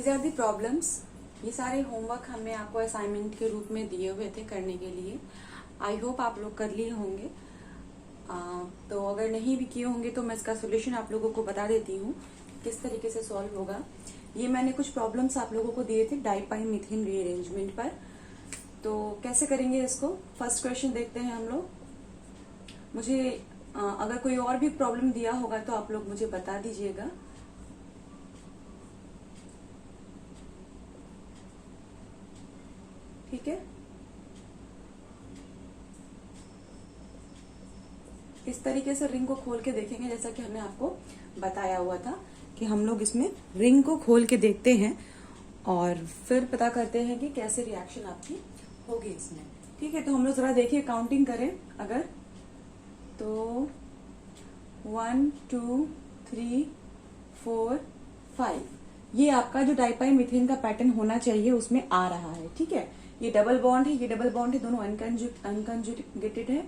These are the problems. ये सारे homework हमें आपको असाइनमेंट के रूप में दिए हुए थे करने के लिए। आई होप आप लोग कर लिए होंगे। तो अगर नहीं भी किए होंगे तो मैं इसका सोल्यूशन आप लोगों को बता देती हूँ किस तरीके से सॉल्व होगा। ये मैंने कुछ प्रॉब्लम्स आप लोगों को दिए थे डाइपाइन मीथेन रीअरेंजमेंट पर। तो कैसे करेंगे इसको, फर्स्ट क्वेश्चन देखते हैं हम लोग। मुझे अगर कोई और भी प्रॉब्लम दिया होगा तो आप लोग मुझे बता दीजिएगा। ठीक है, इस तरीके से रिंग को खोल के देखेंगे जैसा कि हमने आपको बताया हुआ था कि हम लोग इसमें रिंग को खोल के देखते हैं और फिर पता करते हैं कि कैसे रिएक्शन आपकी होगी इसमें। ठीक है, तो हम लोग जरा देखिए, काउंटिंग करें अगर तो 1 2 3 4 5 ये आपका जो डाइपाइन मीथेन का पैटर्न होना चाहिए उसमें आ रहा है। ठीक है, ये डबल बॉन्ड है, ये डबल बॉन्ड है, दोनों अनकंजुगेटेड है।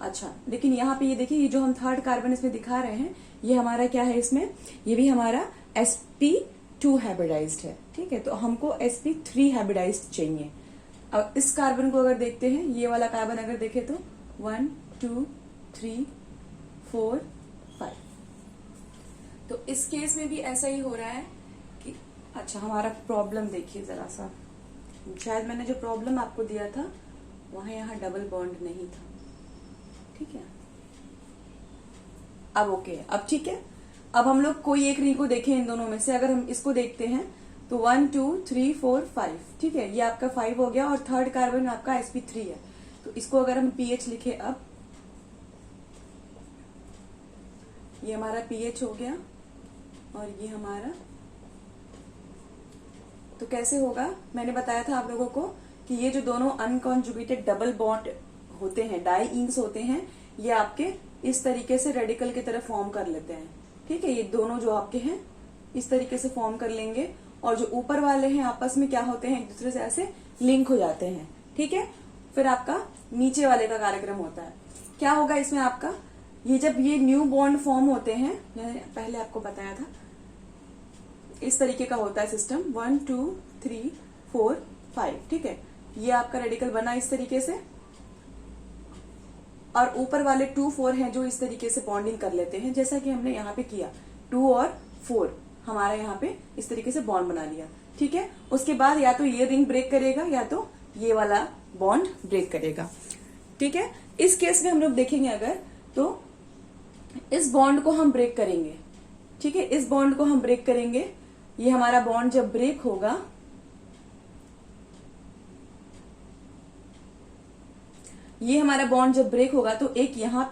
अच्छा, लेकिन यहाँ पे ये देखिए, ये जो हम थर्ड कार्बन इसमें दिखा रहे हैं ये हमारा क्या है, इसमें ये भी हमारा sp2 हाइब्रिडाइज्ड है। ठीक है, तो हमको sp3 हाइब्रिडाइज्ड चाहिए। अब इस कार्बन को अगर देखते हैं, ये वाला कार्बन अगर देखें तो 1 2 3 4 5। तो इस केस में भी ऐसा ही हो रहा है कि अच्छा, हमारा प्रॉब्लम देखिए जरा सा, शायद मैंने जो प्रॉब्लम आपको दिया था वहां यहाँ डबल बॉन्ड नहीं था। ठीक है, अब ओके, अब ठीक है। अब हम लोग कोई एक रिंग को देखें इन दोनों में से, अगर हम इसको देखते हैं तो 1 2 3 4 5। ठीक है, ये आपका 5 हो गया और थर्ड कार्बन आपका sp3 है। तो इसको अगर हम pH लिखे, अब ये हमारा pH हो गया और ये हमारा, तो कैसे होगा, मैंने बताया था आप लोगों को कि ये जो दोनों अनकॉन्जुगेटेड डबल बॉन्ड होते हैं, डाइइंग्स होते हैं, ये आपके इस तरीके से रेडिकल की तरह फॉर्म कर लेते हैं। ठीक है, ये दोनों जो आपके हैं इस तरीके से फॉर्म कर लेंगे और जो ऊपर वाले हैं आपस में क्या होते हैं, एक दूसरे से ऐसे लिंक हो जाते हैं। ठीक है, फिर आपका नीचे वाले का कार्यक्रम होता है। क्या होगा इसमें आपका, ये जब ये न्यू बॉन्ड फॉर्म होते हैं, मैंने पहले आपको बताया था, इस तरीके का होता है सिस्टम 1 2 3 4 5। ठीक है, ये आपका रेडिकल बना इस तरीके से और ऊपर वाले 2 4 हैं जो इस तरीके से बॉन्डिंग कर लेते हैं, जैसा कि हमने यहाँ पे किया 2 और 4 हमारा यहाँ पे इस तरीके से बॉन्ड बना लिया। ठीक है, उसके बाद या तो ये रिंग ब्रेक करेगा या तो ये वाला बॉन्ड ब्रेक करेगा। ठीक है, इस केस में हम लोग देखेंगे अगर, तो इस बॉन्ड को हम ब्रेक करेंगे। ठीक है, इस बॉन्ड को हम ब्रेक करेंगे। ये हमारा बॉन्ड जब ब्रेक होगा, ये हमारा बॉन्ड जब ब्रेक होगा तो एक यहाँ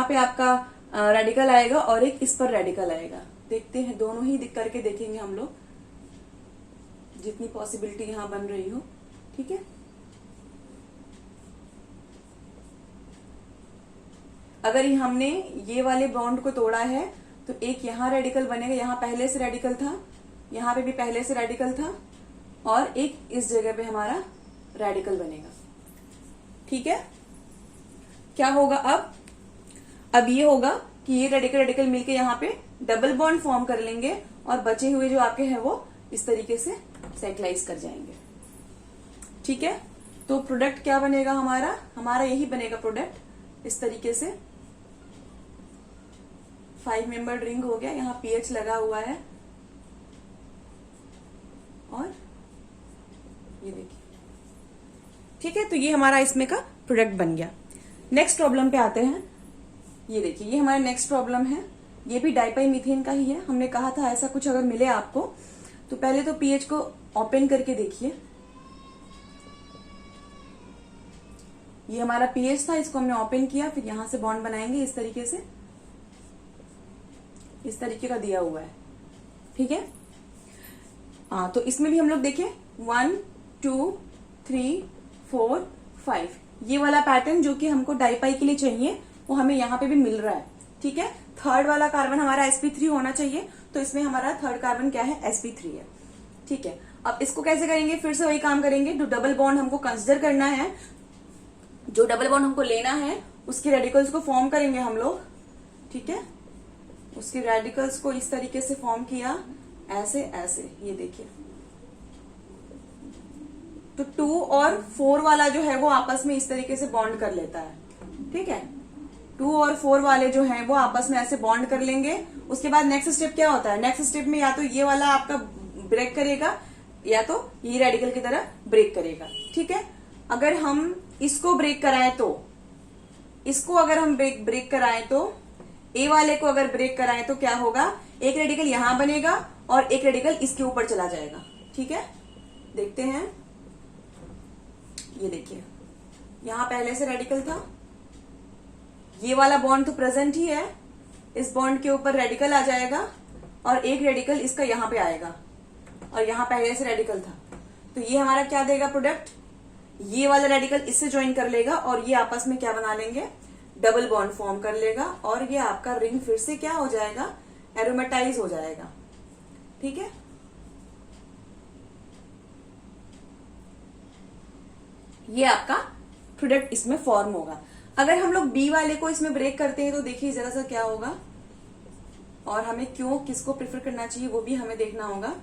पे आपका रेडिकल आएगा और एक इस पर रेडिकल आएगा। देखते हैं, दोनों ही करके देखेंगे हम लोग, जितनी पॉसिबिलिटी यहां बन रही हो। ठीक है, अगर हमने ये वाले बॉन्ड को तोड़ा है तो एक यहाँ रेडिकल बनेगा, यहाँ पहले से रेडिकल था, यहाँ पे भी पहले से रेडिकल था और एक इस जगह पे हमारा रेडिकल बनेगा। ठीक है, क्या होगा अब ये होगा कि ये रेडिकल मिलके यहाँ पे डबल बॉन्ड फॉर्म कर लेंगे और बचे हुए जो आपके हैं वो इस तरीके से साइक्लाइज कर जाएंगे। ठीक है, तो प्रोडक्ट क्या बनेगा हमारा यही बनेगा प्रोडक्ट, इस तरीके से 5 मेंबर्ड रिंग हो गया, यहाँ pH लगा हुआ है और ये देखिए। ठीक है, तो ये हमारा इसमें का प्रोडक्ट बन गया। नेक्स्ट प्रॉब्लम पे आते हैं। ये देखिए, ये हमारा नेक्स्ट प्रॉब्लम है, ये भी डाइपाइन मीथेन का ही है। हमने कहा था ऐसा कुछ अगर मिले आपको तो पहले तो pH को ओपन करके देखिए। ये हमारा pH था, इसको हमने ओपन किया, फिर यहां से बॉन्ड बनाएंगे इस तरीके से, इस तरीके का दिया हुआ है। ठीक है, तो इसमें भी हम लोग देखें 1 2 3 4 5 ये वाला पैटर्न जो कि हमको डाइपाई के लिए चाहिए वो हमें यहाँ पे भी मिल रहा है। ठीक है, थर्ड वाला कार्बन हमारा sp3 होना चाहिए, तो इसमें हमारा थर्ड कार्बन क्या है, sp3 है। ठीक है, अब इसको कैसे करेंगे, फिर से वही काम करेंगे। जो डबल बॉन्ड हमको कंसिडर करना है, जो डबल बॉन्ड हमको लेना है, उसके रेडिकल्स को फॉर्म करेंगे हम लोग। ठीक है, उसके रेडिकल्स को इस तरीके से फॉर्म किया, ऐसे ऐसे, ये देखिए। तो 2 और 4 वाला जो है वो आपस में इस तरीके से बॉन्ड कर लेता है, ठीक है। 2 और 4 वाले जो हैं वो आपस में ऐसे बॉन्ड कर लेंगे। उसके बाद नेक्स्ट स्टेप क्या होता है, नेक्स्ट स्टेप में या तो ये वाला आपका ब्रेक करेगा या तो ये रेडिकल की तरह ब्रेक करेगा, ठीक है। अगर हम इसको ब्रेक कराएं तो, इसको अगर हम ब्रेक कराएं तो, ए वाले को अगर ब्रेक कराएं तो क्या होगा, एक रेडिकल यहां बनेगा और एक रेडिकल इसके ऊपर चला जाएगा, ठीक है। देखते हैं, ये देखिए यहां पहले से रेडिकल था, ये वाला बॉन्ड तो प्रेजेंट ही है, इस बॉन्ड के ऊपर रेडिकल आ जाएगा और एक रेडिकल इसका यहां पे आएगा और यहां पहले से रेडिकल था, तो ये हमारा क्या देगा प्रोडक्ट, ये वाला रेडिकल इससे ज्वाइन कर लेगा और ये आपस में क्या बना लेंगे, डबल बॉन्ड फॉर्म कर लेगा और ये आपका रिंग फिर से क्या हो जाएगा, एरोमेटाइज हो जाएगा, ठीक है। ये आपका प्रोडक्ट इसमें फॉर्म होगा। अगर हम लोग बी वाले को इसमें ब्रेक करते हैं तो देखिए जरा सा क्या होगा, और हमें क्यों किसको प्रेफर करना चाहिए वो भी हमें देखना होगा।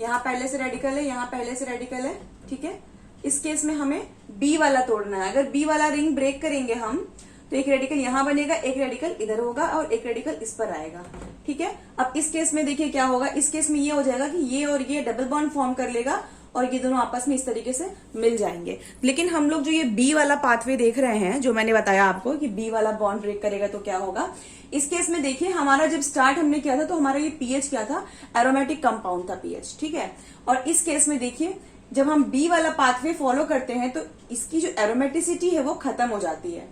यहाँ पहले से रेडिकल है, यहाँ पहले से रेडिकल है, ठीक है। इस केस में हमें बी वाला तोड़ना है। अगर बी वाला रिंग ब्रेक करेंगे हम तो एक रेडिकल यहां बनेगा, एक रेडिकल इधर होगा और एक रेडिकल इस पर आएगा, ठीक है। अब इस केस में देखिए क्या होगा, इस केस में ये हो जाएगा कि ये और ये डबल बॉन्ड फॉर्म कर लेगा और ये दोनों आपस में इस तरीके से मिल जाएंगे। लेकिन हम लोग जो ये बी वाला पाथवे देख रहे हैं, जो मैंने बताया आपको कि बी वाला बॉन्ड ब्रेक करेगा तो क्या होगा, इस केस में देखिए हमारा जब स्टार्ट हमने किया था तो हमारा ये पीएच क्या था, एरोमेटिक कंपाउंड था पीएच, ठीक है। और इस केस में देखिए जब हम बी वाला पाथवे फॉलो करते हैं तो इसकी जो एरोमेटिसिटी है वो खत्म हो जाती है,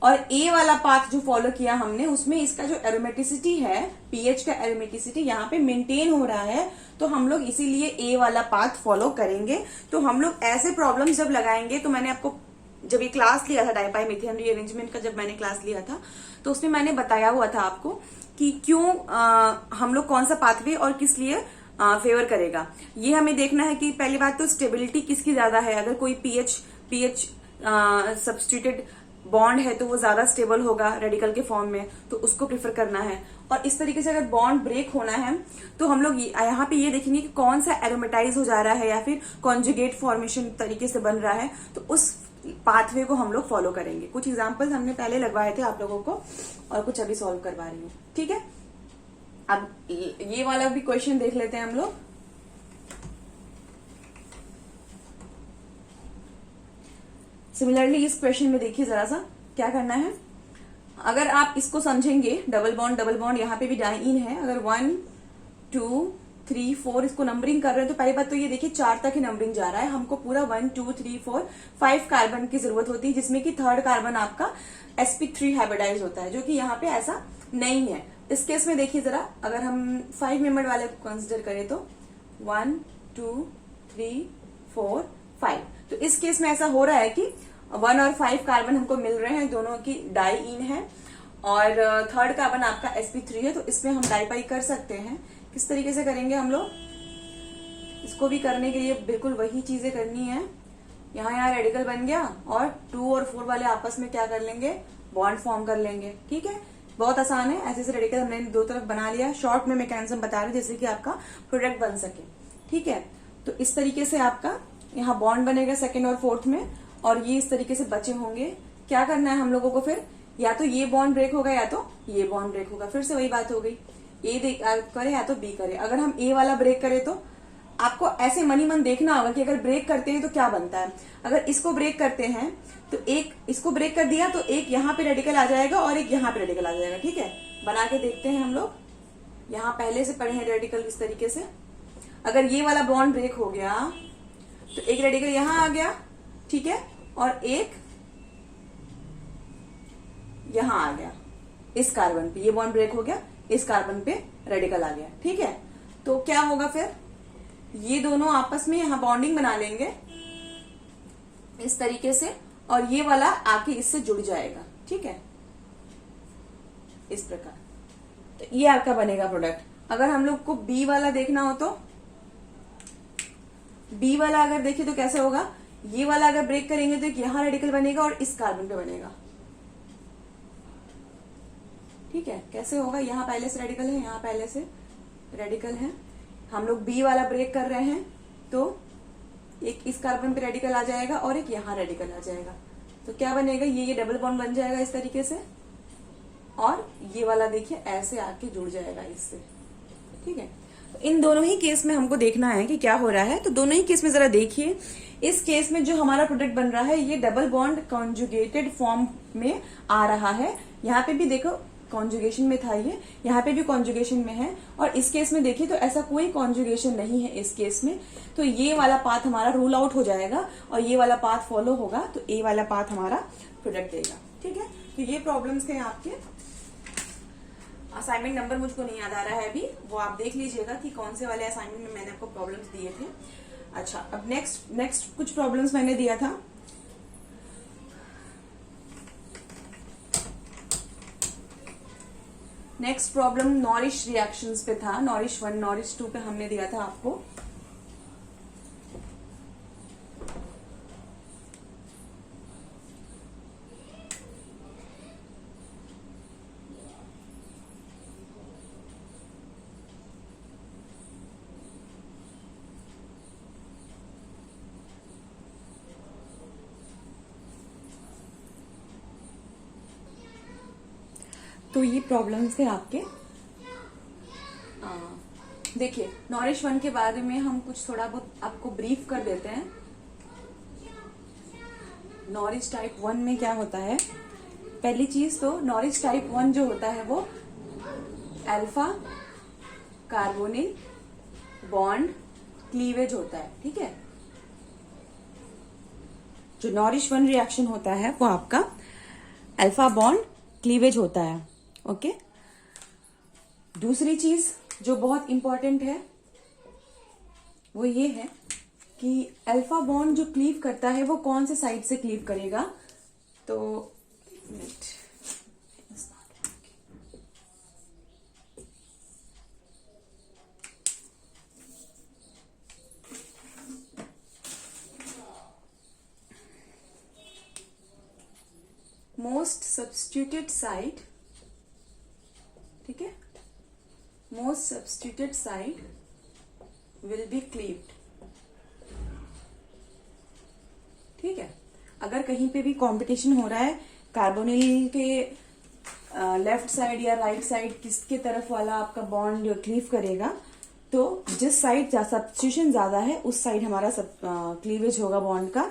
और ए वाला पाथ जो फॉलो किया हमने उसमें इसका जो एरोमेटिसिटी है, पीएच का एरोमेटिसिटी यहाँ पे मेंटेन हो रहा है, तो हम लोग इसीलिए ए वाला पाथ फॉलो करेंगे। तो हम लोग ऐसे प्रॉब्लम्स जब लगाएंगे, तो मैंने आपको जब ये क्लास लिया था डाइपाइमिथेन रीअरेंजमेंट का, जब मैंने क्लास लिया था तो उसमें मैंने बताया हुआ था आपको कि क्यों हम लोग कौन सा पाथवे और किस लिए फेवर करेगा। ये हमें देखना है कि पहली बात तो स्टेबिलिटी किसकी ज्यादा है। अगर कोई पीएच सब्स्टिट्यूटेड बॉन्ड है तो वो ज्यादा स्टेबल होगा रेडिकल के फॉर्म में, तो उसको प्रेफर करना है। और इस तरीके से अगर बॉन्ड ब्रेक होना है तो हम लोग यहाँ पे ये देखेंगे कि कौन सा एरोमेटाइज हो जा रहा है या फिर कॉन्जुगेट फॉर्मेशन तरीके से बन रहा है, तो उस पाथवे को हम लोग फॉलो करेंगे। कुछ एग्जाम्पल्स हमने पहले लगवाए थे आप लोगों को और कुछ अभी सॉल्व करवा रही हूँ, ठीक है। अब ये वाला भी क्वेश्चन देख लेते हैं हम लोग। सिमिलरली इस क्वेश्चन में देखिए जरा सा क्या करना है। अगर आप इसको समझेंगे, डबल बॉन्ड यहाँ पे भी डाइईन है, अगर 1 2 3 4 इसको नंबरिंग कर रहे हैं तो पहली बात तो ये देखिए 4 तक ही नंबरिंग जा रहा है। हमको पूरा 1 2 3 4 5 कार्बन की जरूरत होती है, जिसमें कि थर्ड कार्बन आपका sp3 हाइब्रिडाइज होता है, जो कि यहाँ पे ऐसा नहीं है। इस केस में देखिए जरा, अगर हम 5 मेंबर वाले को कंसिडर करें तो 1 2 3 4 5, तो इस केस में ऐसा हो रहा है कि 1 और 5 कार्बन हमको मिल रहे हैं, दोनों की डाइईन है, और थर्ड कार्बन आपका sp3 है, तो इसमें हम डाइपाई कर सकते हैं। किस तरीके से करेंगे हम लोग, इसको भी करने के लिए बिल्कुल वही चीजें करनी है। यहाँ रेडिकल बन गया और 2 और 4 वाले आपस में क्या कर लेंगे, बॉन्ड फॉर्म कर लेंगे, ठीक है। बहुत आसान है, ऐसे रेडिकल हमने दो तरफ बना लिया। शॉर्ट में मैकेनिज्म बता रहे जैसे कि आपका प्रोडक्ट बन सके, ठीक है। तो इस तरीके से आपका यहाँ बॉन्ड बनेगा सेकेंड और फोर्थ में, और ये इस तरीके से बचे होंगे। क्या करना है हम लोगों को फिर, या तो ये बॉन्ड ब्रेक होगा या तो ये बॉन्ड ब्रेक होगा। फिर से वही बात हो गई, ए करे या तो बी करे। अगर हम ए वाला ब्रेक करें तो आपको ऐसे मन देखना होगा कि अगर ब्रेक करते हैं तो क्या बनता है। अगर इसको ब्रेक करते हैं तो एक इसको ब्रेक कर दिया तो एक यहाँ पे रेडिकल आ जाएगा और एक यहाँ पे रेडिकल आ जाएगा, ठीक है। बना के देखते हैं हम लोग। यहाँ पहले से पढ़े हैं रेडिकल इस तरीके से। अगर ये वाला बॉन्ड ब्रेक हो गया तो एक रेडिकल यहाँ आ गया, ठीक है, और एक यहां आ गया इस कार्बन पे। ये बॉन्ड ब्रेक हो गया, इस कार्बन पे रेडिकल आ गया, ठीक है। तो क्या होगा फिर, ये दोनों आपस में यहां बॉन्डिंग बना लेंगे इस तरीके से, और ये वाला आके इससे जुड़ जाएगा, ठीक है, इस प्रकार। तो ये आपका बनेगा प्रोडक्ट। अगर हम लोग को बी वाला देखना हो तो बी वाला अगर देखें तो कैसे होगा, ये वाला अगर ब्रेक करेंगे तो यहाँ रेडिकल बनेगा और इस कार्बन पे बनेगा, ठीक है। कैसे होगा, यहाँ पहले से रेडिकल है, यहाँ पहले से रेडिकल है, हम लोग बी वाला ब्रेक कर रहे हैं तो एक इस कार्बन पे रेडिकल आ जाएगा और एक यहाँ रेडिकल आ जाएगा। तो क्या बनेगा, ये डबल बॉन्ड बन जाएगा इस तरीके से, और ये वाला देखिए ऐसे आके जुड़ जाएगा इससे। ठीक है, तो इन दोनों ही केस में हमको देखना है कि क्या हो रहा है। तो दोनों ही केस में जरा देखिए, इस केस में जो हमारा प्रोडक्ट बन रहा है ये डबल बॉन्ड कॉन्जुगेटेड फॉर्म में आ रहा है। यहाँ पे भी देखो कॉन्जुगेशन में था ये, यहाँ पे भी कॉन्जुगेशन में है, और इस केस में देखिए तो ऐसा कोई कॉन्जुगेशन नहीं है इस केस में। तो ये वाला पाथ हमारा रूल आउट हो जाएगा और ये वाला पाथ फॉलो होगा, तो ए वाला पाथ हमारा प्रोडक्ट देगा। ठीक है, तो ये प्रॉब्लम्स थे आपके। असाइनमेंट नंबर मुझको नहीं याद आ रहा है अभी, वो आप देख लीजिएगा कि कौन से वाले असाइनमेंट में मैंने आपको प्रॉब्लम्स दिए थे। अच्छा, अब नेक्स्ट कुछ प्रॉब्लम्स मैंने दिया था। नेक्स्ट प्रॉब्लम नॉरिश रिएक्शंस पे था, नॉरिश 1 नॉरिश 2 पे हमने दिया था आपको। तो ये प्रॉब्लम्स थे आपके। देखिए नॉरिश 1 के बारे में हम कुछ थोड़ा बहुत आपको ब्रीफ कर देते हैं। नॉरिश टाइप 1 में क्या होता है, पहली चीज तो नॉरिश टाइप 1 जो होता है वो अल्फा कार्बोनिल बॉन्ड क्लीवेज होता है। ठीक है, जो नॉरिश 1 रिएक्शन होता है वो आपका अल्फा बॉन्ड क्लीवेज होता है। ओके, दूसरी चीज जो बहुत इंपॉर्टेंट है वो ये है कि अल्फा बॉन्ड जो क्लीव करता है वो कौन से साइड से क्लीव करेगा। तो मोस्ट सब्स्टिट्यूटेड साइड, ठीक है, most substituted side will be cleaved. ठीक है, अगर कहीं पे भी कंपटीशन हो रहा है कार्बोनिल के लेफ्ट साइड या राइट साइड किसके तरफ वाला आपका बॉन्ड क्लीव करेगा, तो जिस साइड सब्स्टिट्यूशन ज्यादा है उस साइड हमारा क्लीवेज होगा बॉन्ड का।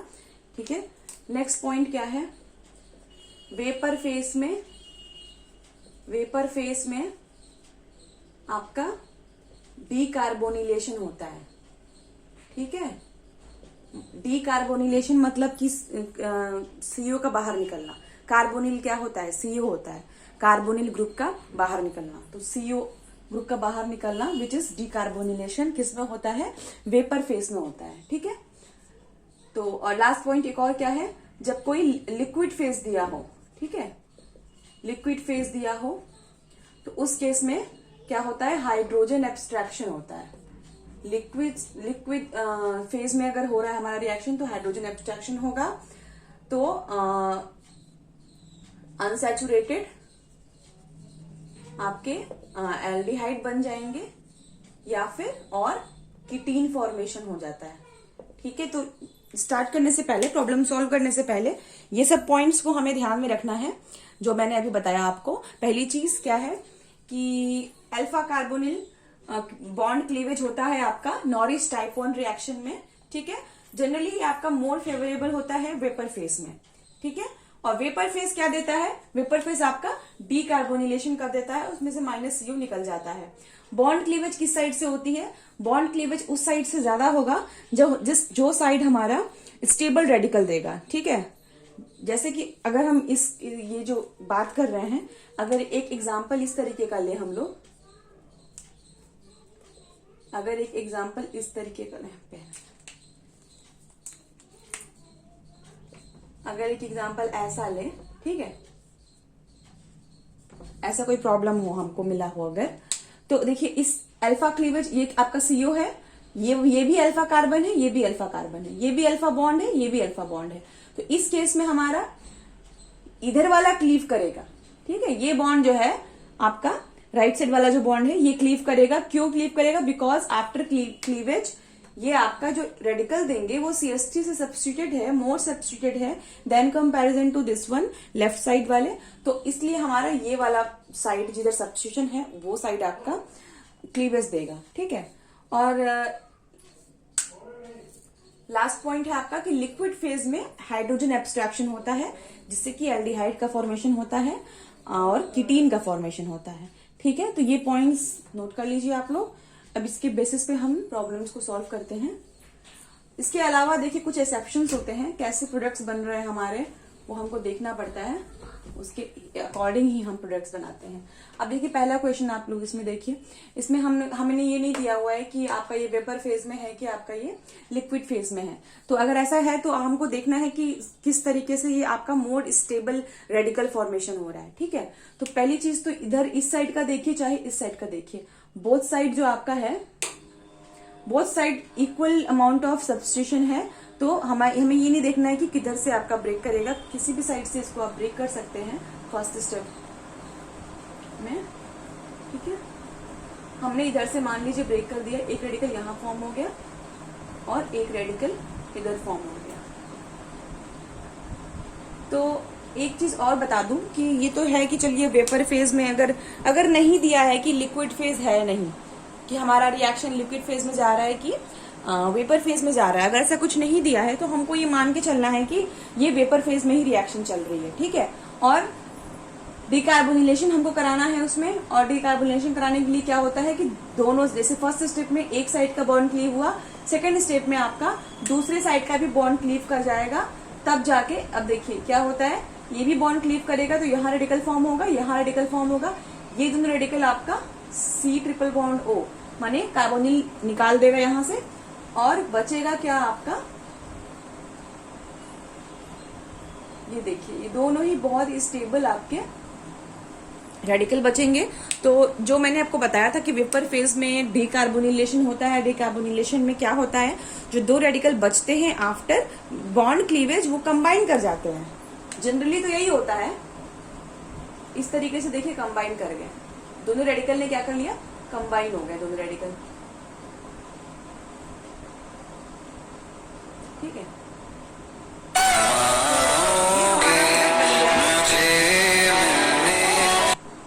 ठीक है, नेक्स्ट पॉइंट क्या है, वेपर फेस में आपका डीकार्बोनिलेशन होता है। ठीक है, डीकार्बोनिलेशन मतलब कि सीओ का बाहर निकलना। कार्बोनिल क्या होता है, सीओ होता है, कार्बोनिल ग्रुप का बाहर निकलना। तो सीओ ग्रुप का बाहर निकलना विच इज डीकार्बोनिलेशन किस में होता है, वेपर फेस में होता है। ठीक है, तो और लास्ट पॉइंट एक और क्या है, जब कोई लिक्विड फेस दिया हो, ठीक है, लिक्विड फेस दिया हो तो उस केस में क्या होता है, हाइड्रोजन एब्स्ट्रैक्शन होता है। लिक्विड फेज में अगर हो रहा है हमारा रिएक्शन तो हाइड्रोजन एब्स्ट्रैक्शन होगा। तो अनसैचुरेटेड आपके एल्डिहाइड बन जाएंगे या फिर और कीटीन फॉर्मेशन हो जाता है। ठीक है, तो स्टार्ट करने से पहले, प्रॉब्लम सॉल्व करने से पहले ये सब पॉइंट्स को हमें ध्यान में रखना है जो मैंने अभी बताया आपको। पहली चीज क्या है कि अल्फा कार्बोनिल बॉन्ड क्लीवेज होता है आपका नॉरिश टाइप 1 रिएक्शन में। ठीक है, जनरली आपका मोर फेवरेबल होता है वेपर फेस में। ठीक है, और वेपर फेस क्या देता है, वेपर फेस आपका डीकार्बोनिलेशन कर देता है, उसमें से -CO निकल जाता है। बॉन्ड क्लीवेज किस साइड से होती है, बॉन्ड क्लीवेज उस साइड से ज्यादा होगा जो साइड हमारा स्टेबल रेडिकल देगा। ठीक है, जैसे कि अगर हम ये जो बात कर रहे हैं, अगर एक एग्जाम्पल इस तरीके का ले हम लोग, अगर एक एग्जाम्पल इस तरीके का ले, अगर एक एग्जाम्पल ऐसा ले, ठीक है, ऐसा कोई प्रॉब्लम हो हमको मिला हो अगर, तो देखिए इस अल्फा क्लीवेज, ये आपका सीओ है, ये भी अल्फा कार्बन है, ये भी अल्फा कार्बन है, ये भी अल्फा बॉन्ड है, ये भी अल्फा बॉन्ड है। तो इस केस में हमारा इधर वाला क्लीव करेगा। ठीक है, ये बॉन्ड जो है आपका राइट साइड वाला जो बॉन्ड है ये क्लीव करेगा। क्यों क्लीव करेगा? बिकॉज आफ्टर क्लीवेज ये आपका जो रेडिकल देंगे वो CH3 से सब्स्टिट्यूटेड है, मोर सब्स्टिट्यूटेड है than comparison to this one left side वाले। तो इसलिए हमारा ये वाला साइड जिधर सब्स्टिट्यूशन है वो साइड आपका क्लीवेज देगा। ठीक है। और लास्ट पॉइंट है आपका कि लिक्विड फेज में हाइड्रोजन एब्स्ट्रैक्शन होता है जिससे कि एल्डिहाइड का फॉर्मेशन होता है और कीटीन का फॉर्मेशन होता है। ठीक है। तो ये पॉइंट्स नोट कर लीजिए आप लोग। अब इसके बेसिस पे हम प्रॉब्लम्स को सॉल्व करते हैं। इसके अलावा देखिए कुछ एक्सेप्शंस होते हैं, कैसे प्रोडक्ट्स बन रहे हैं हमारे वो हमको देखना पड़ता है, उसके अकॉर्डिंग ही हम प्रोडक्ट्स बनाते हैं। अब देखिए पहला क्वेश्चन आप लोग इसमें देखिए, इसमें हमने ये नहीं दिया हुआ है कि आपका ये वेपर फेज में है कि आपका ये लिक्विड फेज में है। तो अगर ऐसा है तो हमको देखना है कि किस तरीके से ये आपका मोर स्टेबल रेडिकल फॉर्मेशन हो रहा है। ठीक है। तो पहली चीज तो इधर इस साइड का देखिए चाहे इस साइड का देखिए, बोथ साइड जो आपका है, both side equal amount of substitution है। तो हमें ये नहीं देखना है कि किधर से आपका ब्रेक करेगा, किसी भी साइड से इसको आप ब्रेक कर सकते हैं फर्स्ट स्टेप में। ठीक है। हमने इधर से मान लीजिए ब्रेक कर दिया, एक रेडिकल यहां फॉर्म हो गया और एक रेडिकल इधर फॉर्म हो गया। तो एक चीज और बता दूं कि ये तो है कि चलिए वेपर फेज में अगर नहीं दिया है कि लिक्विड फेज है नहीं, कि हमारा रिएक्शन लिक्विड फेज में जा रहा है कि वेपर फेज में जा रहा है, अगर ऐसा कुछ नहीं दिया है तो हमको ये मान के चलना है कि ये वेपर फेज में ही रिएक्शन चल रही है। ठीक है। और डिकार्बोनिलेशन हमको कराना है उसमें, और डिकार्बोनिलेशन कराने के लिए क्या होता है कि दोनों, जैसे फर्स्ट स्टेप में एक साइड का बॉन्ड क्लीव हुआ, सेकेंड स्टेप में आपका दूसरे साइड का भी बॉन्ड क्लीव कर जाएगा, तब जाके अब देखिए क्या होता है, ये भी बॉन्ड क्लीव करेगा तो यहाँ रेडिकल फॉर्म होगा, यहाँ रेडिकल फॉर्म होगा, ये दोनों रेडिकल आपका C ट्रिपल बॉन्ड O माने कार्बोनिल निकाल देगा यहां से, और बचेगा क्या आपका, ये देखिए ये दोनों ही बहुत ही स्टेबल आपके रेडिकल बचेंगे। तो जो मैंने आपको बताया था कि वेपर फेज में डिकार्बोनिलेशन होता है, डिकार्बोनिलेशन में क्या होता है, जो दो रेडिकल बचते हैं आफ्टर बॉन्ड क्लीवेज वो कंबाइन कर जाते हैं। जनरली तो यही होता है, इस तरीके से देखिए कंबाइन कर गए, दोनों रेडिकल ने क्या कर लिया, कंबाइन हो गए दोनों रेडिकल। ठीक है।